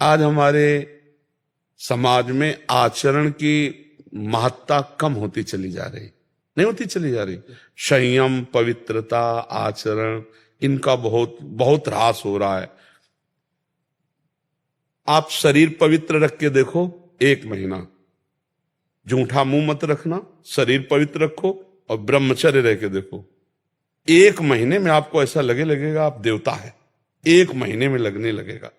आज हमारे समाज में आचरण की महत्ता कम होती चली जा रही, नहीं होती चली जा रही। संयम, पवित्रता, आचरण, इनका बहुत बहुत ह्रास हो रहा है। आप शरीर पवित्र रख के देखो, 1 महीना जूठा मुंह मत रखना, शरीर पवित्र रखो और ब्रह्मचर्य रह के देखो, 1 महीने में आपको ऐसा लगेगा आप देवता है। 1 महीने में लगने लगेगा,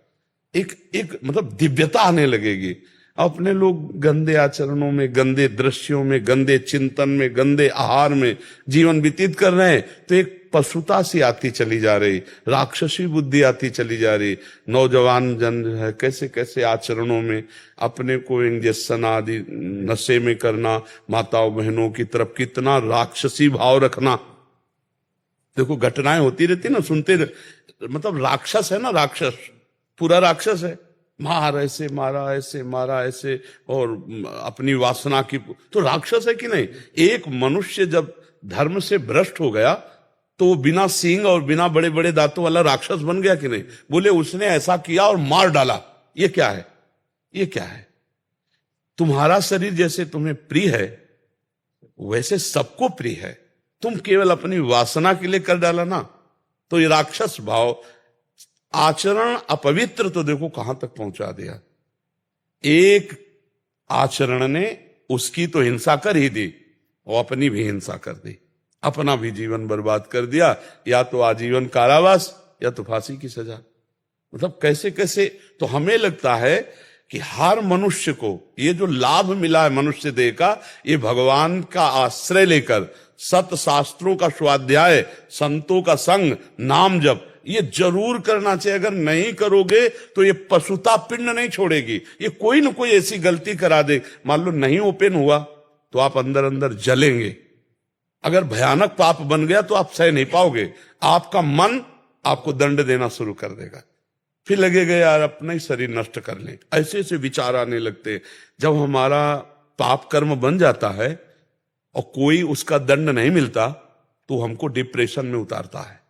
एक मतलब दिव्यता आने लगेगी। अपने लोग गंदे आचरणों में, गंदे दृश्यों में, गंदे चिंतन में, गंदे आहार में जीवन व्यतीत कर रहे हैं, तो एक पशुता सी आती चली जा रही, राक्षसी बुद्धि आती चली जा रही। नौजवान जन है कैसे कैसे आचरणों में अपने को इंजेक्शन आदि नशे में करना, माताओं बहनों की तरफ कितना राक्षसी भाव रखना। देखो घटनाएं होती रहती ना, सुनते मतलब राक्षस है ना, राक्षस पूरा राक्षस है। मार ऐसे मारा, ऐसे मारा, ऐसे, और अपनी वासना की, तो राक्षस है कि नहीं। एक मनुष्य जब धर्म से भ्रष्ट हो गया तो बिना सींग और बिना बड़े बड़े दांतों वाला राक्षस बन गया कि नहीं। बोले उसने ऐसा किया और मार डाला, ये क्या है, ये क्या है। तुम्हारा शरीर जैसे तुम्हें प्रिय है वैसे सबको प्रिय है, तुम केवल अपनी वासना के लिए कर डाला ना, तो ये राक्षस भाव। आचरण अपवित्र तो देखो कहां तक पहुंचा दिया। एक आचरण ने उसकी तो हिंसा कर ही दी और अपनी भी हिंसा कर दी, अपना भी जीवन बर्बाद कर दिया, या तो आजीवन कारावास या तो फांसी की सजा। मतलब कैसे कैसे। तो हमें लगता है कि हर मनुष्य को ये जो लाभ मिला है मनुष्य देह का, ये भगवान का आश्रय लेकर सत शास्त्रों का स्वाध्याय, संतों का संग, नाम जप, ये जरूर करना चाहिए। अगर नहीं करोगे तो ये पशुता पिंड नहीं छोड़ेगी, ये कोई ना कोई ऐसी गलती करा दे। मान लो नहीं ओपन हुआ तो आप अंदर अंदर जलेंगे। अगर भयानक पाप बन गया तो आप सह नहीं पाओगे, आपका मन आपको दंड देना शुरू कर देगा। फिर लगेगा यार अपना ही शरीर नष्ट कर लें, ऐसे ऐसे विचार आने लगते। जब हमारा पाप कर्म बन जाता है और कोई उसका दंड नहीं मिलता तो हमको डिप्रेशन में उतारता है।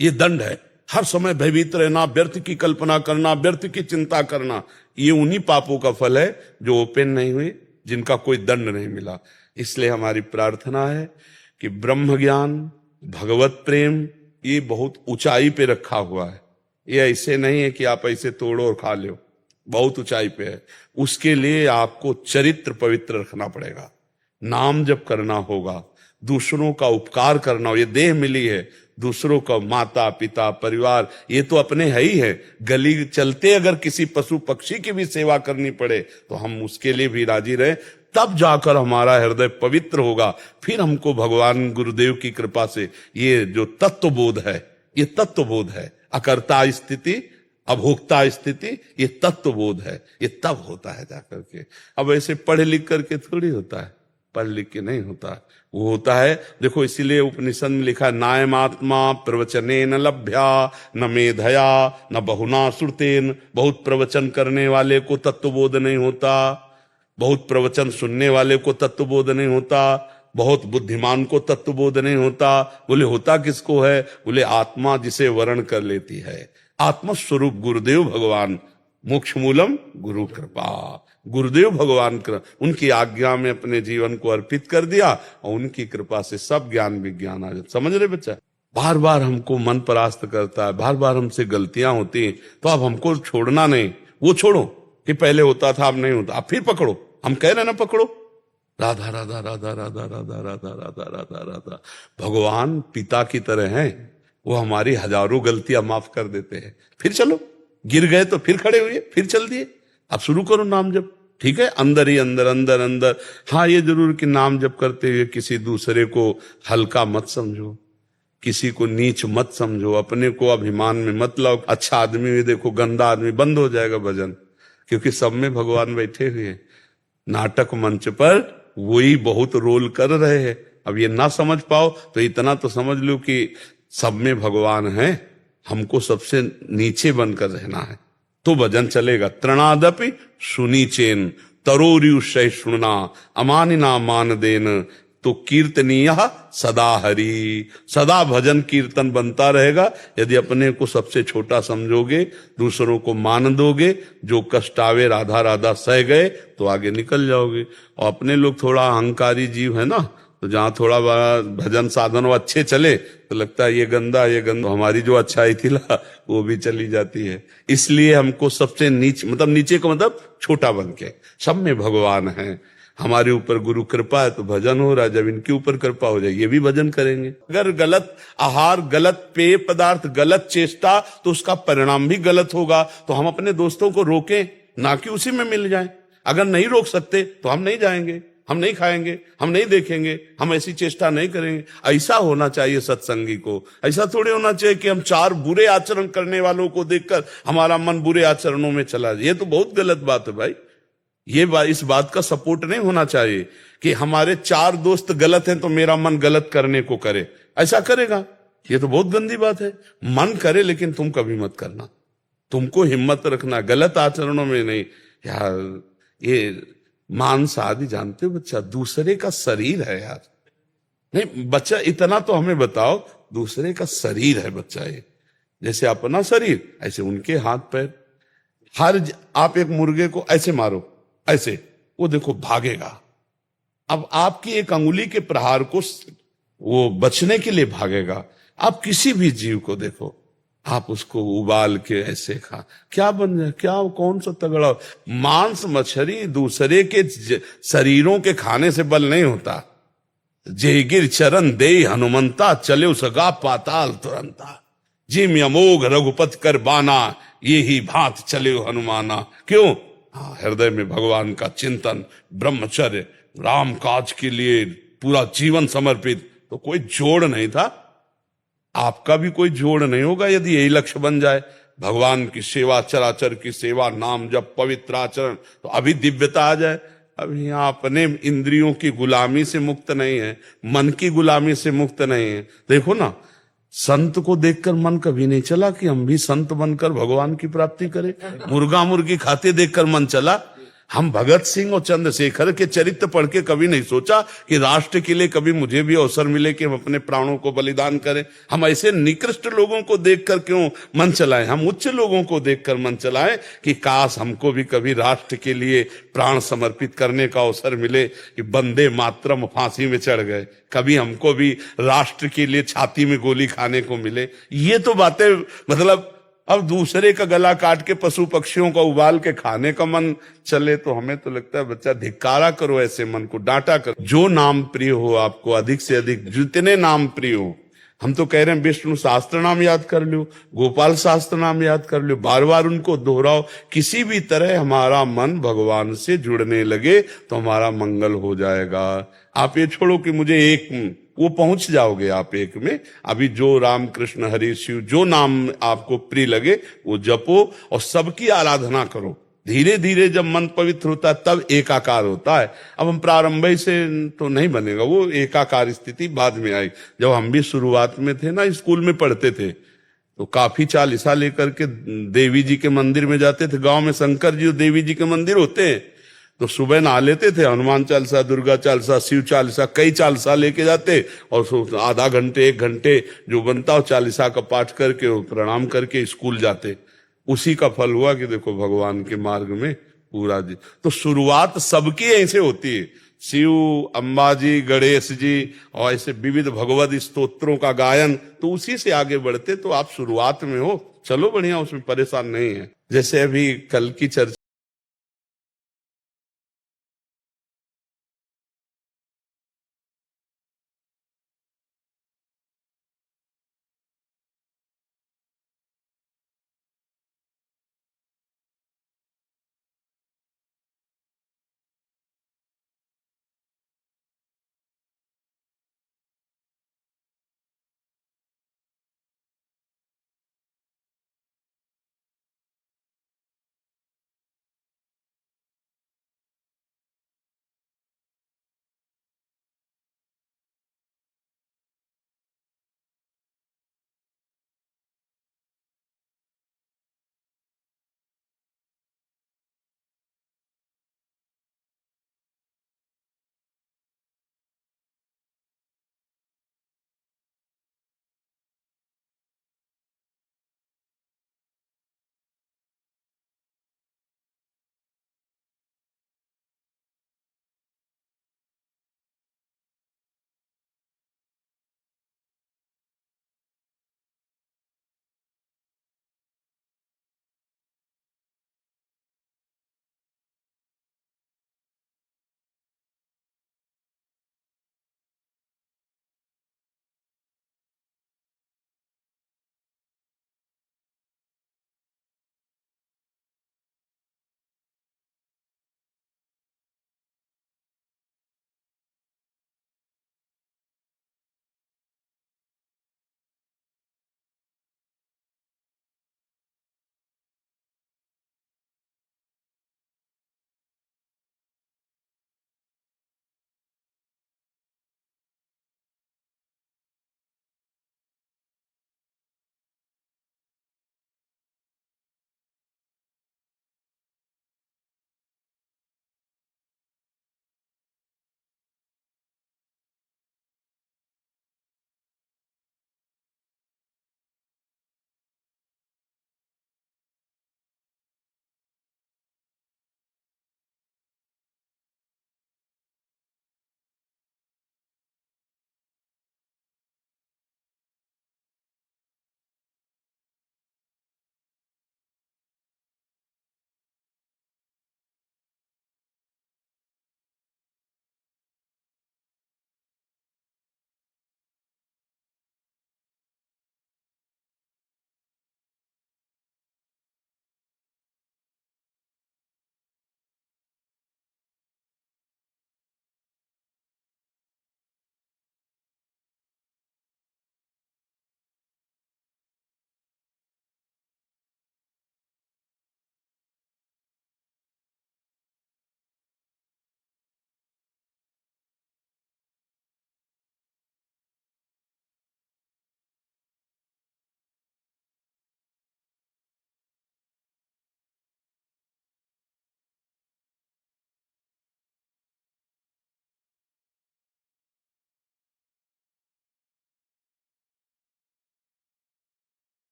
ये दंड है, हर समय भयभीत रहना, व्यर्थ की कल्पना करना, व्यर्थ की चिंता करना, ये उन्हीं पापों का फल है जो ओपन नहीं हुए, जिनका कोई दंड नहीं मिला। इसलिए हमारी प्रार्थना है कि ब्रह्म ज्ञान, भगवत प्रेम, ये बहुत ऊंचाई पे रखा हुआ है। ये ऐसे नहीं है कि आप ऐसे तोड़ो और खा लो, बहुत ऊंचाई पे है। उसके लिए आपको चरित्र पवित्र रखना पड़ेगा, नाम जप करना होगा, दूसरों का उपकार करना हो। ये देह मिली है, दूसरों का माता पिता परिवार ये तो अपने है ही है। गली चलते अगर किसी पशु पक्षी की भी सेवा करनी पड़े तो हम उसके लिए भी राजी रहे, तब जाकर हमारा हृदय पवित्र होगा। फिर हमको भगवान गुरुदेव की कृपा से ये जो तत्वबोध है, ये तत्वबोध है, अकर्ता स्थिति अभोक्ता स्थिति, ये तत्वबोध है, ये तब होता है जाकर के। अब ऐसे पढ़ लिख करके थोड़ी होता है, पढ़ लिख के नहीं होता, वो होता है। देखो इसीलिए उपनिषद में लिखा है, नायमात्मा प्रवचनेन लभ्या न मेधया न बहुना श्रुतेन। बहुत प्रवचन करने वाले को तत्वबोध नहीं होता, बहुत प्रवचन सुनने वाले को तत्वबोध नहीं होता, बहुत बुद्धिमान को तत्वबोध नहीं होता। बोले होता किसको है? बोले आत्मा जिसे वर्ण कर लेती है, आत्मस्वरूप गुरुदेव भगवान। मोक्ष मूलम गुरु कृपा, गुरुदेव भगवान उनकी आज्ञा में अपने जीवन को अर्पित कर दिया और उनकी कृपा से सब ज्ञान विज्ञान आ जाता। समझ रहे बच्चा? बार बार हमको मन परास्त करता है, बार बार हमसे गलतियां होती हैं, तो अब हमको छोड़ना नहीं। वो छोड़ो कि पहले होता था अब नहीं होता, अब फिर पकड़ो। हम कह रहे ना पकड़ो, राधा राधा राधा राधा राधा राधा राधा राधा राधा। भगवान पिता की तरह हैं, वो हमारी हजारों गलतियां माफ कर देते हैं। फिर चलो, गिर गए तो फिर खड़े हुए, फिर चल दिए, अब शुरू करो नाम जप। ठीक है, अंदर ही अंदर अंदर अंदर। हाँ ये जरूर कि नाम जप करते हुए किसी दूसरे को हल्का मत समझो, किसी को नीच मत समझो, अपने को अभिमान में मत लाओ। अच्छा आदमी भी देखो, गंदा आदमी, बंद हो जाएगा भजन, क्योंकि सब में भगवान बैठे हुए हैं। नाटक मंच पर वही बहुत रोल कर रहे हैं। अब ये ना समझ पाओ तो इतना तो समझ लो कि सब में भगवान है, हमको सबसे नीचे बनकर रहना है तो भजन चलेगा। तृणादपि सुनी चेन तरोरियु सहिष्णुना अमानिना मान देन तो कीर्तनीय सदा हरि, सदा भजन कीर्तन बनता रहेगा। यदि अपने को सबसे छोटा समझोगे, दूसरों को मान दोगे, जो कष्ट आवे राधा राधा सह गए, तो आगे निकल जाओगे। और अपने लोग थोड़ा अहंकारी जीव है ना, तो जहां थोड़ा बड़ा भजन साधन वो अच्छे चले तो लगता है ये गंदा ये गंदा, हमारी जो अच्छाई थी ला वो भी चली जाती है। इसलिए हमको सबसे नीचे, मतलब नीचे का मतलब छोटा बन के, सब में भगवान है। हमारे ऊपर गुरु कृपा है तो भजन हो रहा है, जब इनके ऊपर कृपा हो जाए ये भी भजन करेंगे। अगर गलत आहार, गलत पेय पदार्थ, गलत चेष्टा, तो उसका परिणाम भी गलत होगा। तो हम अपने दोस्तों को रोकें, ना कि उसी में मिल जाएं। अगर नहीं रोक सकते तो हम नहीं जाएंगे, हम नहीं खाएंगे, हम नहीं देखेंगे, हम ऐसी चेष्टा नहीं करेंगे। ऐसा होना चाहिए सत्संगी को। ऐसा थोड़े होना चाहिए कि हम चार बुरे आचरण करने वालों को देखकर हमारा मन बुरे आचरणों में चला जाए। ये तो बहुत गलत बात है भाई। इस बात का सपोर्ट नहीं होना चाहिए कि हमारे चार दोस्त गलत हैं तो मेरा मन गलत करने को करे। ऐसा करेगा, ये तो बहुत गंदी बात है। मन करे लेकिन तुम कभी मत करना। तुमको हिम्मत रखना, गलत आचरणों में नहीं। यार ये मांस आदि जानते हो बच्चा, दूसरे का शरीर है यार। नहीं बच्चा, इतना तो हमें बताओ, दूसरे का शरीर है बच्चा ये। जैसे अपना शरीर ऐसे उनके हाथ पैर। आप एक मुर्गे को ऐसे मारो, ऐसे, वो देखो भागेगा। अब आपकी एक अंगुली के प्रहार को वो बचने के लिए भागेगा। आप किसी भी जीव को देखो, आप उसको उबाल के ऐसे खा, क्या बन जाए, क्या कौन सा तगड़ा। मांस मछली दूसरे के शरीरों के खाने से बल नहीं होता। जेगिर चरण दे हनुमंता, चले सगा पाताल तुरंता। जिम अमोघ रघुपत कर बाना, ये ही भांत चले हनुमाना। क्यों? हाँ, हृदय में भगवान का चिंतन, ब्रह्मचर्य, राम काज के लिए पूरा जीवन समर्पित। तो कोई जोड़ नहीं था, आपका भी कोई जोड़ नहीं होगा यदि यही लक्ष्य बन जाए। भगवान की सेवा, चराचर की सेवा, नाम जब, पवित्र आचरण, तो अभी दिव्यता आ जाए। अभी यहाँ अपने इंद्रियों की गुलामी से मुक्त नहीं है, मन की गुलामी से मुक्त नहीं है। देखो ना, संत को देखकर मन कभी नहीं चला कि हम भी संत बनकर भगवान की प्राप्ति करें। मुर्गा मुर्गी खाते देखकर मन चला। हम भगत सिंह और चंद्रशेखर के चरित्र पढ़ के कभी नहीं सोचा कि राष्ट्र के लिए कभी मुझे भी अवसर मिले कि हम अपने प्राणों को बलिदान करें। हम ऐसे निकृष्ट लोगों को देखकर क्यों मन चलाएं, हम उच्च लोगों को देखकर मन चलाएं कि काश हमको भी कभी राष्ट्र के लिए प्राण समर्पित करने का अवसर मिले कि वंदे मातरम फांसी में चढ़ गए, कभी हमको भी राष्ट्र के लिए छाती में गोली खाने को मिले। ये तो बातें, मतलब अब दूसरे का गला काट के पशु पक्षियों का उबाल के खाने का मन चले, तो हमें तो लगता है बच्चा धिक्कारा करो ऐसे मन को, डांटा करो। जो नाम प्रिय हो आपको, अधिक से अधिक जितने नाम प्रिय हो। हम तो कह रहे हैं विष्णु शास्त्र नाम याद कर लो, गोपाल शास्त्र नाम याद कर लो, बार बार उनको दोहराओ। किसी भी तरह हमारा मन भगवान से जुड़ने लगे तो हमारा मंगल हो जाएगा। आप ये छोड़ो कि मुझे एक, वो पहुंच जाओगे आप एक में। अभी जो राम कृष्ण हरि शिव, जो नाम आपको प्रिय लगे वो जपो और सबकी आराधना करो। धीरे धीरे जब मन पवित्र होता है तब एकाकार होता है। अब हम प्रारंभ से तो नहीं बनेगा, वो एकाकार स्थिति बाद में आई। जब हम भी शुरुआत में थे ना, स्कूल में पढ़ते थे, तो काफी चालीसा लेकर के देवी जी के मंदिर में जाते थे। गांव में शंकर जी और देवी जी के मंदिर होते हैं, तो सुबह नहा लेते थे, हनुमान चालीसा, दुर्गा चालीसा, शिव चालीसा, कई चालीसा लेके जाते और आधा घंटे एक घंटे जो बनता हो चालीसा का पाठ करके प्रणाम करके स्कूल जाते। उसी का फल हुआ कि देखो भगवान के मार्ग में पूरा जी। तो शुरुआत सबकी ऐसे होती है, शिव, अंबाजी, गणेश जी और ऐसे विविध भगवत स्तोत्रों का गायन, तो उसी से आगे बढ़ते। तो आप शुरुआत में हो, चलो बढ़िया, उसमें परेशान नहीं है। जैसे अभी कल की चर्चा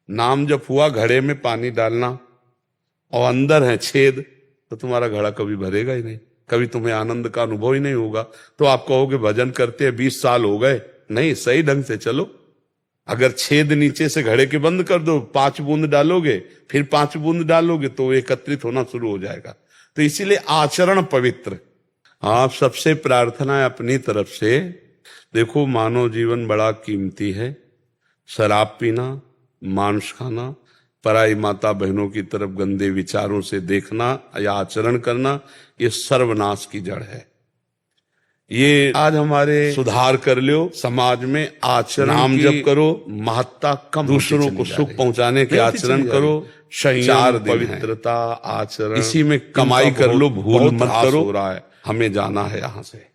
नाम जप हुआ, घड़े में पानी डालना और अंदर है छेद, तो तुम्हारा घड़ा कभी भरेगा ही नहीं, कभी तुम्हें आनंद का अनुभव ही नहीं होगा। तो आप कहोगे भजन करते हैं 20 साल हो गए, नहीं, सही ढंग से चलो। अगर छेद नीचे से घड़े के बंद कर दो, 5 बूंद डालोगे, फिर 5 बूंद डालोगे, तो एकत्रित होना शुरू हो जाएगा। तो इसीलिए आचरण पवित्र। आप सबसे प्रार्थना है अपनी तरफ से, देखो मानव जीवन बड़ा कीमती है। शराब पीना, मांस खाना, पराई माता बहनों की तरफ गंदे विचारों से देखना या आचरण करना, ये सर्वनाश की जड़ है। ये आज हमारे सुधार कर लो समाज में, आचरण नाम जप करो, महत्ता कम, दूसरों को सुख पहुंचाने के आचरण करो, संयम, पवित्रता, आचरण, इसी में कमाई कर लो, भूल मत करो। हो रहा है, हमें जाना है यहाँ से।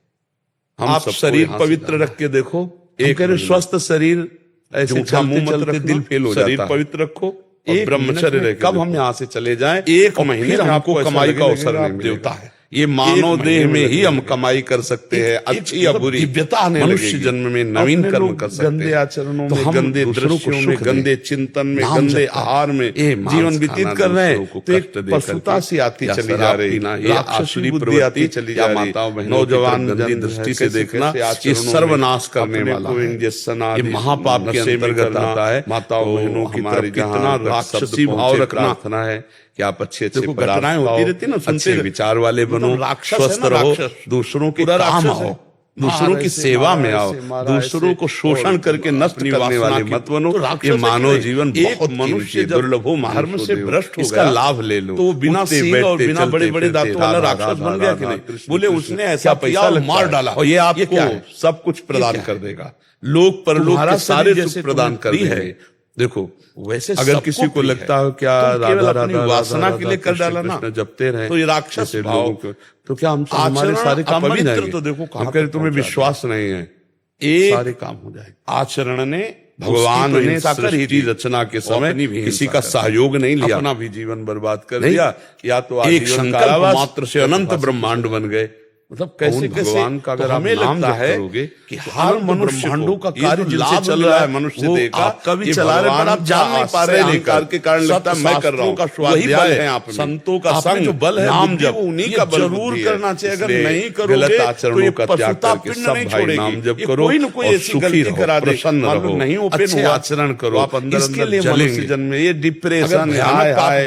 आप शरीर पवित्र रख के देखो, एक स्वस्थ शरीर, ऐसे मुंह चलते दिल फेल हो जाता है। शरीर पवित्र रखो, एक ब्रह्मचर्य रहे। कब हम यहाँ से चले जाएं, एक महीने में आपको कमाई का अवसर नहीं देवता है। ये मानव देह में ही हम कमाई कर सकते हैं, अच्छी या बुरी दिव्यता आने लगेगी। मनुष्य जन्म में नवीन कर्म कर सकते हैं। गंदे आचरणों में, गंदे दृश्यों में, गंदे चिंतन में, गंदे आहार में जीवन व्यतीत कर रहे हैं, तो एक पशुता सी आती चली जा रही, ये आसुरी प्रवृत्ति चली जा रही। नौजवान गंदी दृष्टि से देखना, ये सर्वनाश करने वाला इंजेक्शन, ये महापाप के अंतर्गत आता है। माताओं बहनों की तरफ कितना राक्षसी भाव रखना है कि आप अच्छे घटनाएं होती रहती ना, अच्छे विचार वाले बनो, स्वस्थ रहो, दूसरों के काम आओ, दूसरों की सेवा में आओ, दूसरों को शोषण करके नष्ट करने वाले मत बनो। ये मानव जीवन बहुत मनुष्य दुर्लभ हो, धर्म से भ्रष्ट हो, इसका लाभ ले लो। तो बिना सींग और बिना बड़े बड़े दांतों वाला राक्षस बन गया कि नहीं? बोले उसने ऐसा पैसा मार डाला और ये आपको सब कुछ प्रदान कर देगा, लोक परलोक के सारे सुख प्रदान कर है। देखो वैसे अगर किसी को लगता है क्या राधा राधा वासना के लिए कर डाला ना, जपते रहे तो ये राक्षस भाव, तो क्या हम हमारे सारे काम बन जाएंगे? तो देखो हम कह रहे तुम्हें विश्वास नहीं है, एक सारे काम हो जाएंगे। आचरण ने, भगवान ने सृष्टि रचना के समय किसी का सहयोग नहीं लिया, अपना भी जीवन बर्बाद कर दिया, या तो एक संकल्प मात्र से अनंत ब्रह्मांड बन गए। मतलब कैसे भगवान का अगर हमें लगता है कि हर मनुष्य ब्रह्मांडों का कार्य जिनसे चल रहा है, मनुष्य से देखा आपका भी चला रहे, पर आप जान नहीं पा रहे, अहंकार के कारण लगता है मैं कर रहा हूँ। वही बल है आप में, संतों का संग जो बल है, नाम जप उन्हीं का बल जरूर करना चाहिए। अगर नहीं करोगे गलत आचरणों का त्याग करके सब भाई नाम जप करो और सुखी रहो, प्रसन्न रहो, नहीं ओपन आचरण करो। आप अंदर अंदर जलेंगे, जन्म ये डिप्रेशन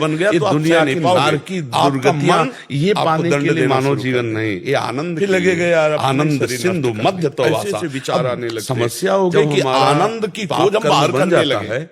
बन गया, ये दुनिया की मार की दुर्गतियां, ये पाने के लिए मानव जीवन नहीं, ये आनंद भी लगेगा यार। आनंद सिंधु मध्य तो विचार आने लगते, समस्या हो गई कि आनंद की खोज हम बाहर करने लगे हैं,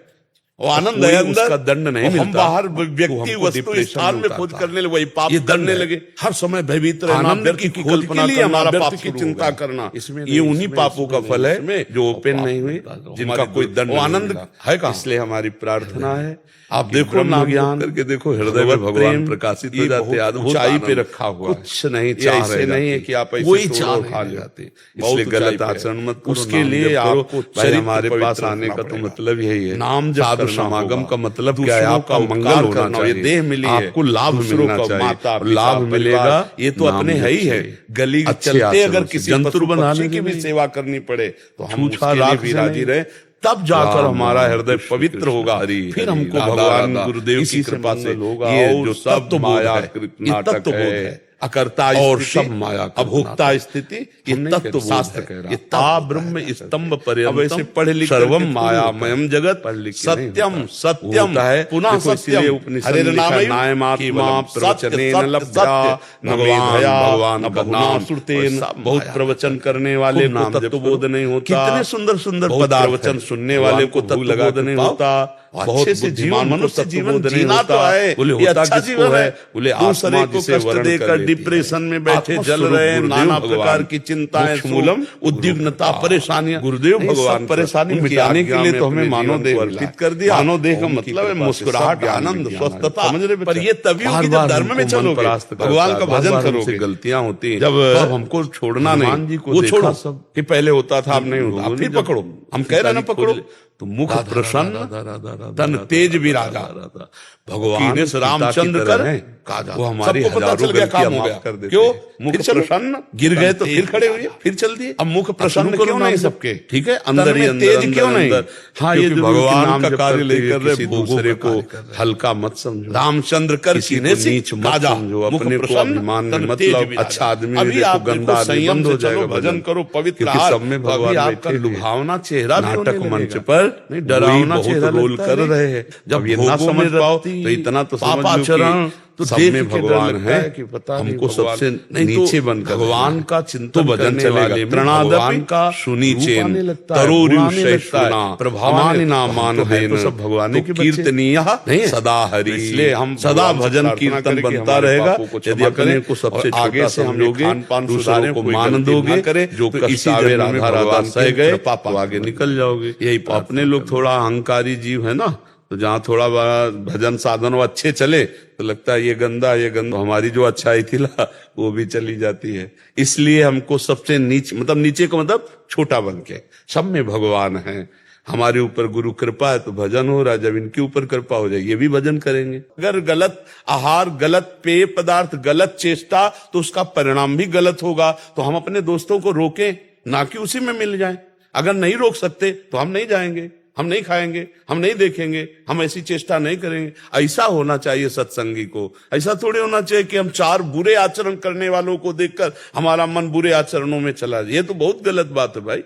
और आनंद है अंदर, उसका दंड नहीं मिलता। हम बाहर व्यक्ति वस्तु स्थान में खोज करने लगे, वही पाप करने लगे। हर समय भयभीत रहना, आनंद की कल्पना करना, हमारा पाप की चिंता करना, ये उन्हीं पापों का फल है जो ओपन नहीं हुए, जिनका कोई दंड आनंद है का। इसलिए हमारी प्रार्थना है, आप देखो नाम ज्ञान करके देखो, हृदय में भगवान प्रकाशित हो जाते हैं, ऊंचाई पे रखा हुआ, कुछ नहीं चाह रहे, नहीं है कि आप ऐसे खा जाते, इसलिए गलत आचरण मत करो। उसके लिए आपको हमारे पास आने का तो मतलब यही है, नाम साधु समागम का मतलब क्या है? आपका मंगल होना चाहिए, ये देह मिली है, आपको लाभ मिलना चाहिए, लाभ मिलेगा ये तो अपने है ही है। गली चलते अगर किसी जंतु बनाने की भी सेवा करनी पड़े तो हम उसके लिए भी राजी रहे, तब जाकर हमारा हृदय पवित्र होगा। फिर हमको भगवान गुरुदेव की कृपा से ये जो सब माया नाटक है, अकर्ता और सब माया, अभोक्ता स्थिति, ये तत्व शास्त्र कह रहा है। ब्रह्म स्तंभ पर्यंतम सर्वम मायामयम जगत, सत्यम सत्यम पुनः सत्यम, उपनिषद नायमात्मा प्रवचनेन लब्धा भगवान का नाम सुनतेन। बहुत प्रवचन करने वाले को तत्वबोध नहीं होता, कितने सुंदर सुंदर प्रवचन सुनने वाले को तत्वबोध नहीं होता। अच्छे से जीवन, मनुष्य जीवन जीना तो है, ये अच्छा जीवन है। बोले दूसरे को कष्ट देकर डिप्रेशन में बैठे जल रहे हैं, नाना प्रकार की चिंताएं, मूलम उद्विग्नता, परेशानियां, गुरुदेव भगवान परेशानी मिटाने के लिए तो हमें मानव देह अर्पित कर दिया। मानव देह का मतलब है मुस्कुराहट, आनंद, स्वस्थता, समझ रहे? पर ये तभी होगी जब धर्म में चलोगे, भगवान का भजन करोगे। गलतियां होती हैं, जब हमको छोड़ना नहीं, वो छोड़ो सब कि पहले होता था अब नहीं होता, फिर पकड़ो। हम कह रहे ना पकड़ो, तो मुख प्रसन्न, तन तेज भी राजा, भगवान रामचंद्र कर काजा। वो हमारी हजारों गलतियां माफ कर देते। क्यों? मुख प्रसन्न, गिर गए तो फिर खड़े हुए, फिर चल दिए। अब मुख प्रसन्न क्यों नहीं सबके? ठीक है, अंदर ही अंदर तेज क्यों नहीं? हाँ, ये भगवान का कार्य लेकर रहे, दूसरे को हल्का मत समझो। रामचंद्र कर सीने से नीच मत समझो, अपने को अभिमान में मतलब अच्छा आदमी अभी आप गंदा संयम से चलो, भजन करो, पवित्र सब में भगवान आपका लुभावना चेहरा नाटक मंच पर नहीं, डरावना चेहरा रोल कर रहे हैं। जब ये ना समझ पाओ तो इतना तो पापाचरण तो सब में भगवान है कि पता हमको सबसे नीचे बनकर भगवान का चिंतन भजन चलेगा। भगवान का सुनीचे प्रभावान नामान देन, सब भगवान की कीर्तनीय सदा हरि। इसलिए हम सदा भजन कीर्तन बनता रहेगा। यदि अपने को सबसे आगे से हम लोग दूसरों को मान दोगे, जो इसी जन्म में राधा सह गए पापा आगे निकल जाओगे। यही अपने लोग थोड़ा अहंकारी जीव है ना, तो जहाँ थोड़ा बड़ा भजन साधन अच्छे चले तो लगता है ये गंदा हमारी जो अच्छाई थी वो भी चली जाती है। इसलिए हमको सबसे नीचे मतलब नीचे का मतलब छोटा बन के, सब में भगवान है। हमारे ऊपर गुरु कृपा है तो भजन हो रहा है, जब इनके ऊपर कृपा हो जाए ये भी भजन करेंगे। अगर गलत आहार, गलत पेय पदार्थ, गलत चेष्टा तो उसका परिणाम भी गलत होगा। तो हम अपने दोस्तों को रोकें, ना कि उसी में मिल जाएं। अगर नहीं रोक सकते तो हम नहीं जाएंगे, हम नहीं खाएंगे, हम नहीं देखेंगे, हम ऐसी चेष्टा नहीं करेंगे। ऐसा होना चाहिए सत्संगी को। ऐसा थोड़े होना चाहिए कि हम चार बुरे आचरण करने वालों को देखकर हमारा मन बुरे आचरणों में चला जाए। ये तो बहुत गलत बात है भाई।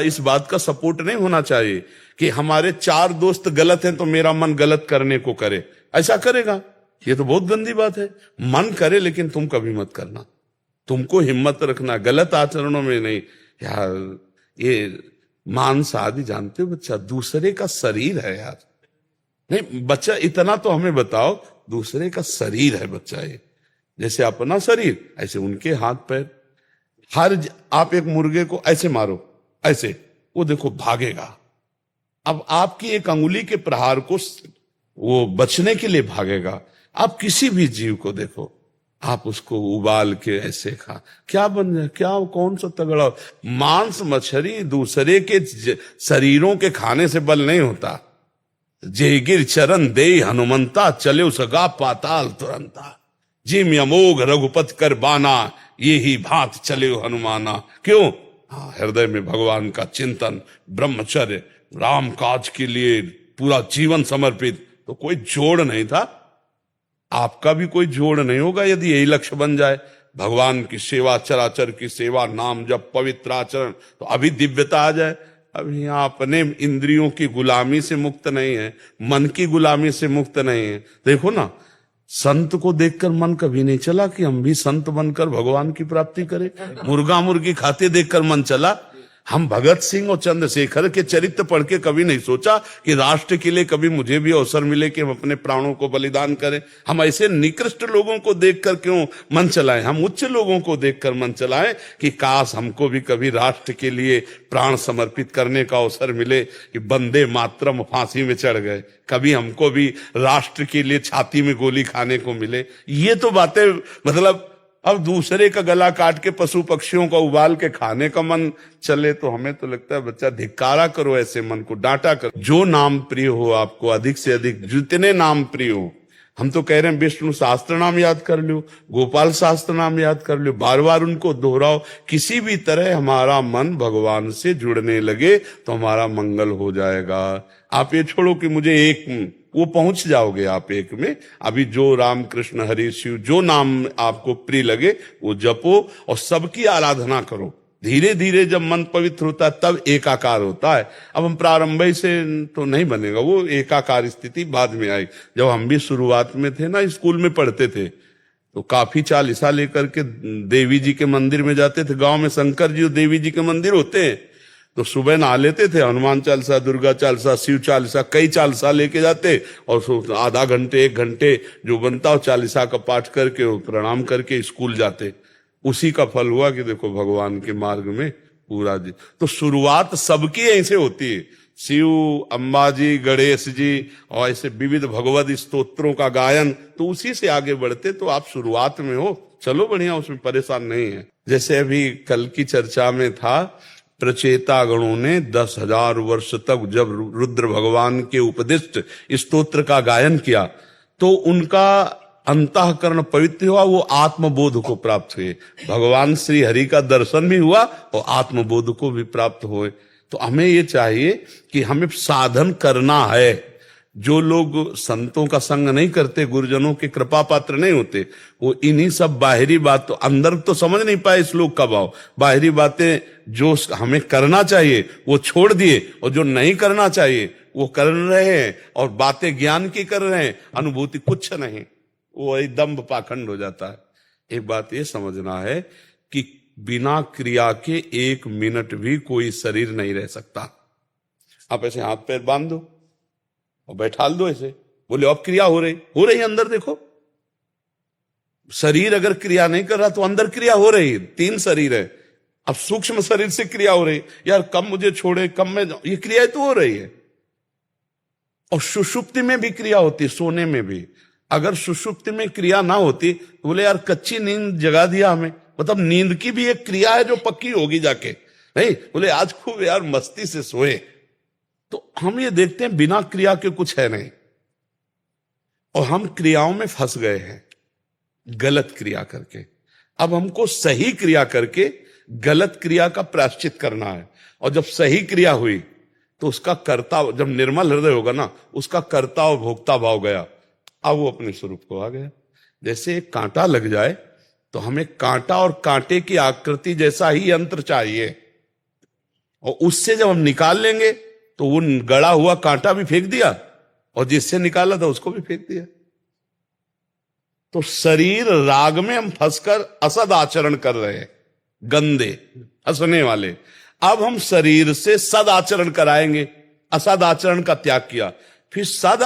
इस बात का सपोर्ट नहीं होना चाहिए कि हमारे चार दोस्त गलत हैं तो मेरा मन गलत करने को करे। ऐसा करेगा ये तो बहुत गंदी बात है। मन करे लेकिन तुम कभी मत करना। तुमको हिम्मत रखना, गलत आचरणों में नहीं। यार ये मांस आदि जानते हो बच्चा, दूसरे का शरीर है यार। नहीं बच्चा, इतना तो हमें बताओ, दूसरे का शरीर है बच्चा। ये जैसे अपना शरीर ऐसे उनके हाथ पैर। आप एक मुर्गे को ऐसे मारो, ऐसे, वो देखो भागेगा। अब आपकी एक अंगुली के प्रहार को वो बचने के लिए भागेगा। आप किसी भी जीव को देखो, आप उसको उबाल के ऐसे खा, क्या बन जाए, क्या कौन सा तगड़ा। मांस मछली दूसरे के शरीरों के खाने से बल नहीं होता। जेगिर चरण दे हनुमंता, चले उसगा पाताल तुरंता। जिम अमोघ रघुपत कर बाना, ये ही भांत चले हनुमाना। क्यों? हाँ, हृदय में भगवान का चिंतन, ब्रह्मचर्य, राम काज के लिए पूरा जीवन समर्पित। तो कोई जोड़ नहीं था, आपका भी कोई जोड़ नहीं होगा यदि यही लक्ष्य बन जाए। भगवान की सेवा, चराचर की सेवा, नाम जब, पवित्र आचरण, तो अभी दिव्यता आ जाए। अभी यहाँ अपने इंद्रियों की गुलामी से मुक्त नहीं है, मन की गुलामी से मुक्त नहीं है। देखो ना, संत को देखकर मन कभी नहीं चला कि हम भी संत बनकर भगवान की प्राप्ति करें। मुर्गा मुर्गी खाते देखकर मन चला। हम भगत सिंह और चंद्रशेखर के चरित्र पढ़ के कभी नहीं सोचा कि राष्ट्र के लिए कभी मुझे भी अवसर मिले कि हम अपने प्राणों को बलिदान करें। हम ऐसे निकृष्ट लोगों को देखकर क्यों मन चलाएं? हम उच्च लोगों को देखकर मन चलाएं कि काश हमको भी कभी राष्ट्र के लिए प्राण समर्पित करने का अवसर मिले कि वंदे मातरम फांसी में चढ़ गए, कभी हमको भी राष्ट्र के लिए छाती में गोली खाने को मिले। ये तो बातें मतलब अब दूसरे का गला काट के पशु पक्षियों का उबाल के खाने का मन चले तो हमें तो लगता है बच्चा धिक्कारा करो ऐसे मन को, डांटा करो। जो नाम प्रिय हो आपको, अधिक से अधिक जितने नाम प्रिय हो। हम तो कह रहे हैं विष्णु शास्त्र नाम याद कर लो, गोपाल शास्त्र नाम याद कर लो, बार बार उनको दोहराओ। किसी भी तरह हमारा मन भगवान से जुड़ने लगे तो हमारा मंगल हो जाएगा। आप ये छोड़ो कि मुझे एक, वो पहुंच जाओगे आप एक में। अभी जो राम कृष्ण हरि शिव जो नाम आपको प्रिय लगे वो जपो और सबकी आराधना करो। धीरे धीरे जब मन पवित्र होता है तब एकाकार होता है। अब हम प्रारंभ से तो नहीं बनेगा, वो एकाकार स्थिति बाद में आई। जब हम भी शुरुआत में थे ना, स्कूल में पढ़ते थे तो काफी चालीसा लेकर के देवी जी के मंदिर में जाते थे। गांव में शंकर जी और देवी जी के मंदिर होते हैं तो सुबह नहा लेते थे, हनुमान चालीसा, दुर्गा चालीसा, शिव चालीसा, कई चालीसा लेके जाते और आधा घंटे एक घंटे जो बनता हो चालीसा का पाठ करके प्रणाम करके स्कूल जाते। उसी का फल हुआ कि देखो भगवान के मार्ग में पूरा जी। तो शुरुआत सबकी ऐसे होती है, शिव, अंबाजी, गणेश जी और ऐसे विविध भगवत स्तोत्रों का गायन, तो उसी से आगे बढ़ते। तो आप शुरुआत में हो, चलो बढ़िया, उसमें परेशान नहीं है। जैसे अभी कल की चर्चा में था प्रचेतागणों ने 10,000 वर्ष तक जब रुद्र भगवान के उपदिष्ट स्तोत्र का गायन किया तो उनका अंतःकरण पवित्र हुआ, वो आत्मबोध को प्राप्त हुए। भगवान श्री हरि का दर्शन भी हुआ और आत्मबोध को भी प्राप्त हुए। तो हमें ये चाहिए कि हमें साधन करना है। जो लोग संतों का संग नहीं करते, गुरुजनों के कृपा पात्र नहीं होते, वो इन्हीं सब बाहरी बातों, अंदर तो समझ नहीं पाए श्लोक का भाव, बाहरी बातें जो हमें करना चाहिए वो छोड़ दिए और जो नहीं करना चाहिए वो कर रहे हैं, और बातें ज्ञान की कर रहे हैं, अनुभूति कुछ नहीं, वो एकदम पाखंड हो जाता है। एक बात ये समझना है कि बिना क्रिया के 1 मिनट भी कोई शरीर नहीं रह सकता। आप ऐसे हाथ पैर बांध दो और बैठाल दो ऐसे, बोले अब क्रिया हो रही अंदर देखो। शरीर अगर क्रिया नहीं कर रहा तो अंदर क्रिया हो रही। 3 शरीर है, अब सूक्ष्म शरीर से क्रिया हो रही, यार कब मुझे छोड़े, कब मैं, ये क्रिया तो हो रही है। और सुषुप्ति में भी क्रिया होती है, सोने में भी। अगर सुषुप्ति में क्रिया ना होती तो बोले यार कच्ची नींद जगा दिया हमें, मतलब नींद की भी एक क्रिया है जो पक्की होगी जाके, नहीं बोले आज खूब यार मस्ती से सोए। तो हम ये देखते हैं बिना क्रिया के कुछ है नहीं, और हम क्रियाओं में फंस गए हैं गलत क्रिया करके। अब हमको सही क्रिया करके गलत क्रिया का प्रायश्चित करना है, और जब सही क्रिया हुई तो उसका कर्ता, जब निर्मल हृदय होगा ना, उसका कर्ता और भोक्ता भाव गया, अब वो अपने स्वरूप को आ गया। जैसे एक कांटा लग जाए तो हमें कांटा और कांटे की आकृति जैसा ही यंत्र चाहिए, और उससे जब हम निकाल लेंगे तो वो गड़ा हुआ कांटा भी फेंक दिया और जिससे निकाला था उसको भी फेंक दिया। तो शरीर राग में हम फंसकर असद आचरण कर रहे हैं, गंदे हंसने वाले। अब हम शरीर से सद आचरण कराएंगे, असद आचरण का त्याग किया, फिर सद